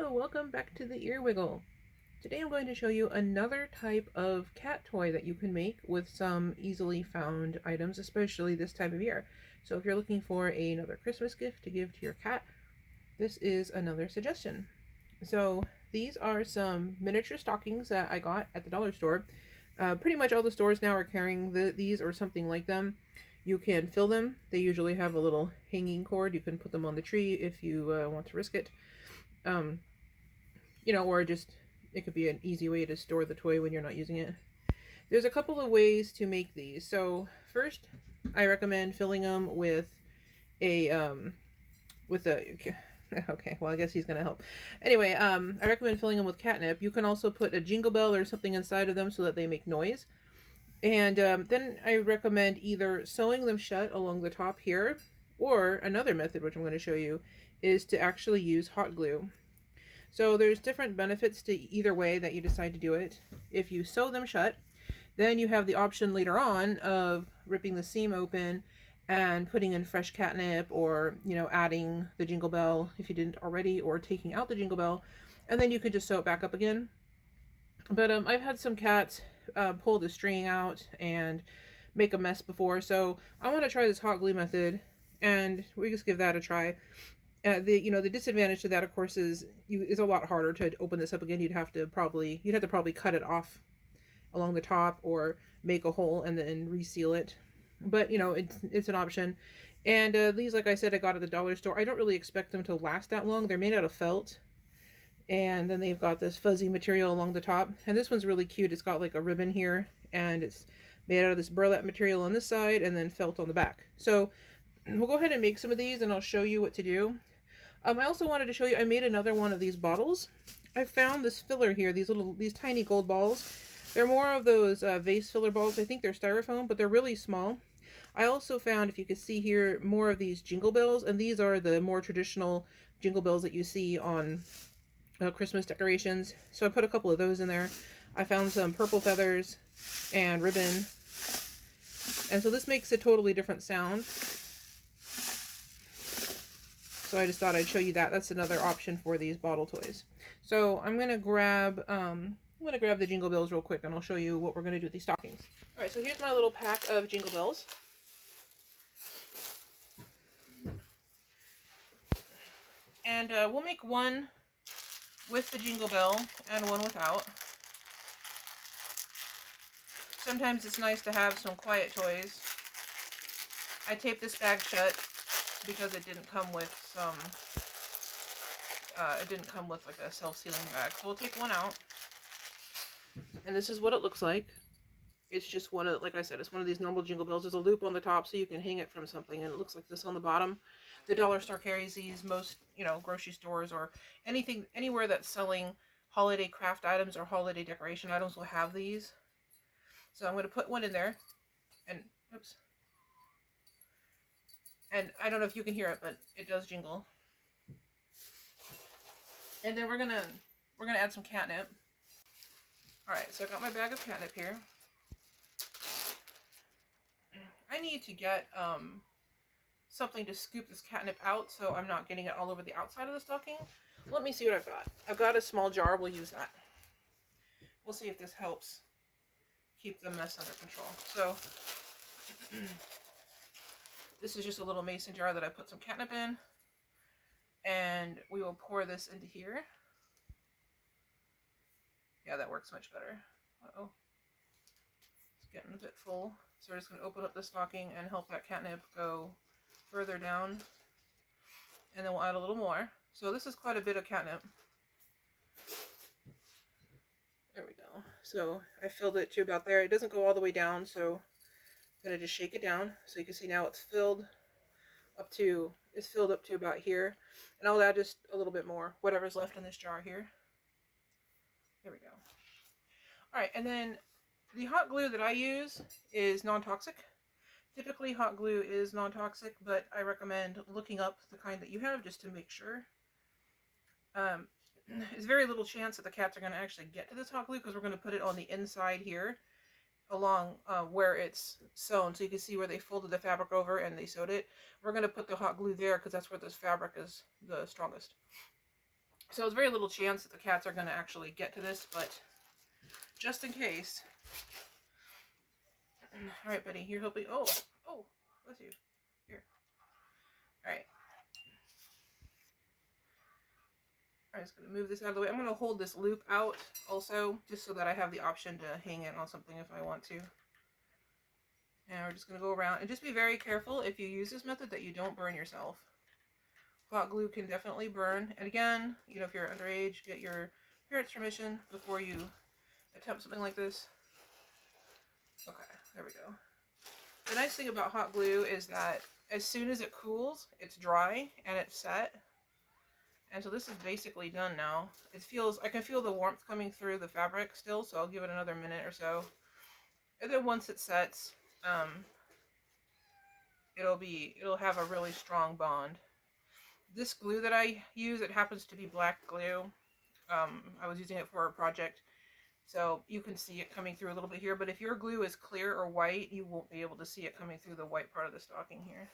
Hello, welcome back to the Ear Wiggle. Today I'm going to show you another type of cat toy that you can make with some easily found items, especially this time of year. So if you're looking for another Christmas gift to give to your cat, this is another suggestion. So these are some miniature stockings that I got at the dollar store. Pretty much all the stores now are carrying these or something like them. You can fill them. They usually have a little hanging cord. You can put them on the tree if you want to risk it. Or just it could be an easy way to store the toy when you're not using it. There's a couple of ways to make these. So first, I recommend filling them with a okay, well, I guess he's gonna help. Anyway, I recommend filling them with catnip. You can also put a jingle bell or something inside of them so that they make noise. And then I recommend either sewing them shut along the top here, or another method, which I'm going to show you, is to actually use hot glue. So there's different benefits to either way that you decide to do it. If you sew them shut, then you have the option later on of ripping the seam open and putting in fresh catnip, or adding the jingle bell if you didn't already, or taking out the jingle bell, and then you could just sew it back up again. But I've had some cats pull the string out and make a mess before, so I want to try this hot glue method, and we just give that a try. The disadvantage to that, of course, is it's a lot harder to open this up again. You'd have to probably cut it off along the top, or make a hole and then reseal it. But it's an option. And these, like I said, I got at the dollar store. I don't really expect them to last that long. They're made out of felt, and then they've got this fuzzy material along the top. And this one's really cute. It's got like a ribbon here, and it's made out of this burlap material on this side and then felt on the back. So we'll go ahead and make some of these, and I'll show you what to do. I also wanted to show you, I made another one of these bottles. I found this filler here, these tiny gold balls. They're more of those vase filler balls. I think they're styrofoam, but they're really small. I also found, if you can see here, more of these jingle bells, and these are the more traditional jingle bells that you see on Christmas decorations. So I put a couple of those in there. I found some purple feathers and ribbon, and so this makes a totally different sound. So I just thought I'd show you that. That's another option for these bottle toys. So I'm gonna grab the jingle bells real quick, and I'll show you what we're gonna do with these stockings. All right, so here's my little pack of jingle bells. And we'll make one with the jingle bell and one without. Sometimes it's nice to have some quiet toys. I taped this bag shut because it didn't come with like a self-sealing bag. So we'll take one out, and this is what it looks like. It's just one of, like I said, it's one of these normal jingle bells. There's a loop on the top so you can hang it from something, and it looks like this on the bottom. The dollar store carries these. Most grocery stores or anywhere that's selling holiday craft items or holiday decoration items will have these. So I'm going to put one in there, and oops. And I don't know if you can hear it, but it does jingle. And then we're gonna add some catnip. All right, so I got my bag of catnip here. I need to get something to scoop this catnip out so I'm not getting it all over the outside of the stocking. Let me see what I've got. I've got a small jar. We'll use that. We'll see if this helps keep the mess under control. So this is just a little mason jar that I put some catnip in, and we will pour this into here. Yeah, that works much better. Uh-oh. It's getting a bit full. So we're just going to open up the stocking and help that catnip go further down. And then we'll add a little more. So this is quite a bit of catnip. There we go. So I filled it to about there. It doesn't go all the way down, so I'm going to just shake it down. So you can see now it's filled up to about here. And I'll add just a little bit more, whatever's left in this jar here. There we go. All right, and then the hot glue that I use is non-toxic. Typically hot glue is non-toxic, but I recommend looking up the kind that you have just to make sure. There's very little chance that the cats are going to actually get to this hot glue because we're going to put it on the inside here along where it's sewn. So you can see where they folded the fabric over and they sewed it. We're going to put the hot glue there because that's where this fabric is the strongest. So So there's very little chance that the cats are going to actually get to this, but just in case. All right, buddy, you're helping. Oh, bless you. Here. All right. I'm just going to move this out of the way. I'm going to hold this loop out also, just so that I have the option to hang it on something if I want to. And we're just going to go around. And just be very careful if you use this method that you don't burn yourself. Hot glue can definitely burn. And again, you know, if you're underage, get your parents' permission before you attempt something like this. Okay, there we go. The nice thing about hot glue is that as soon as it cools, it's dry and it's set. And so this is basically done now. I can feel the warmth coming through the fabric still, so I'll give it another minute or so. And then once it sets, it'll have a really strong bond. This glue that I use, it happens to be black glue. I was using it for a project, so you can see it coming through a little bit here, but if your glue is clear or white, you won't be able to see it coming through the white part of the stocking here.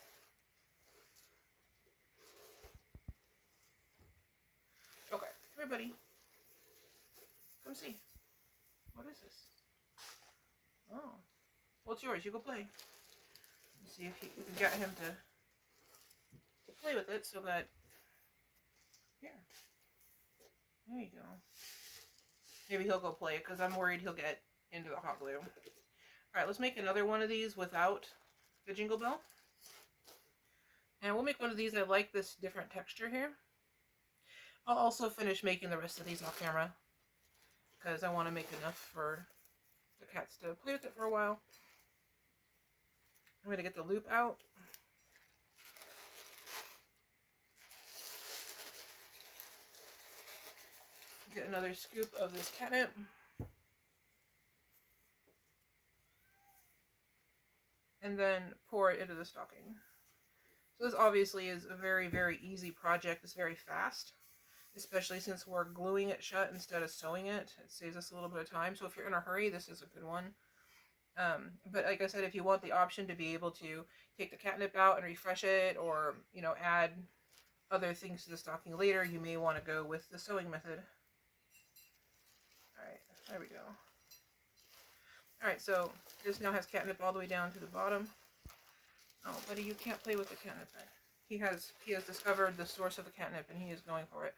Okay, come here, buddy. Come see. What is this? Oh. Well, it's yours. You go play. Let's see if you can get him to play with it so that... Here. There you go. Maybe he'll go play it because I'm worried he'll get into the hot glue. Alright, let's make another one of these without the jingle bell. And we'll make one of these. I like this different texture here. I'll also finish making the rest of these off camera because I want to make enough for the cats to play with it for a while. I'm going to get the loop out. Get another scoop of this catnip. And then pour it into the stocking. So this obviously is a very, very easy project. It's very fast, especially since we're gluing it shut instead of sewing it. It saves us a little bit of time. So if you're in a hurry, this is a good one. But like I said, if you want the option to be able to take the catnip out and refresh it, or, you know, add other things to the stocking later, you may want to go with the sewing method. Alright, there we go. Alright, so this now has catnip all the way down to the bottom. Oh, buddy, you can't play with the catnip. He has discovered the source of the catnip and he is going for it.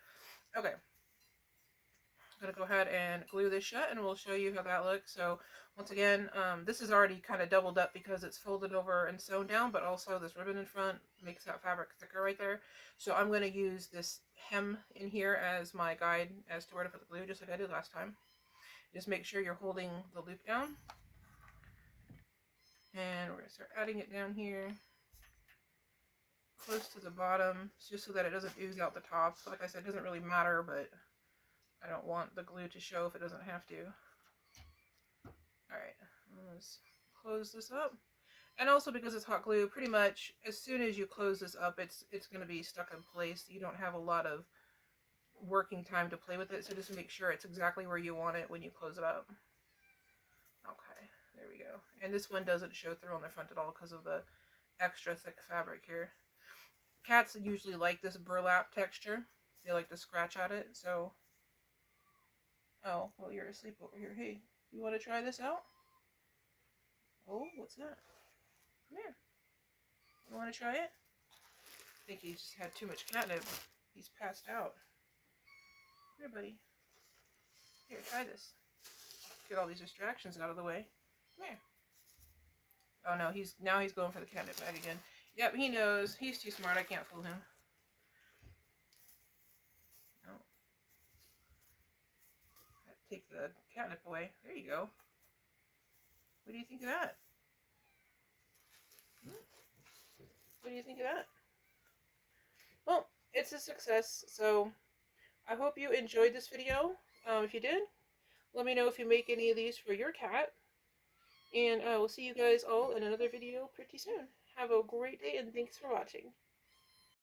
Okay. I'm going to go ahead and glue this shut and we'll show you how that looks. So once again, this is already kind of doubled up because it's folded over and sewn down, but also this ribbon in front makes that fabric thicker right there. So I'm going to use this hem in here as my guide as to where to put the glue, just like I did last time. Just make sure you're holding the loop down. And we're going to start adding it down here, close to the bottom, just so that it doesn't ooze out the top. So like I said, it doesn't really matter, but I don't want the glue to show if it doesn't have to. Alright, let's close this up. And also because it's hot glue, pretty much as soon as you close this up, it's going to be stuck in place. You don't have a lot of working time to play with it, so just make sure it's exactly where you want it when you close it up. Okay, there we go. And this one doesn't show through on the front at all because of the extra thick fabric here. Cats usually like this burlap texture. They like to scratch at it, so... Oh, well, you're asleep over here. Hey, you want to try this out? Oh, what's that? Come here. You want to try it? I think he's had too much catnip. He's passed out. Here, buddy. Here, try this. Get all these distractions out of the way. Come here. Oh no, now he's going for the catnip bag again. Yep, he knows. He's too smart. I can't fool him. No. Take the catnip away. There you go. What do you think of that? What do you think of that? Well, it's a success, so I hope you enjoyed this video. If you did, let me know if you make any of these for your cat. And I will see you guys all in another video pretty soon. Have a great day and thanks for watching.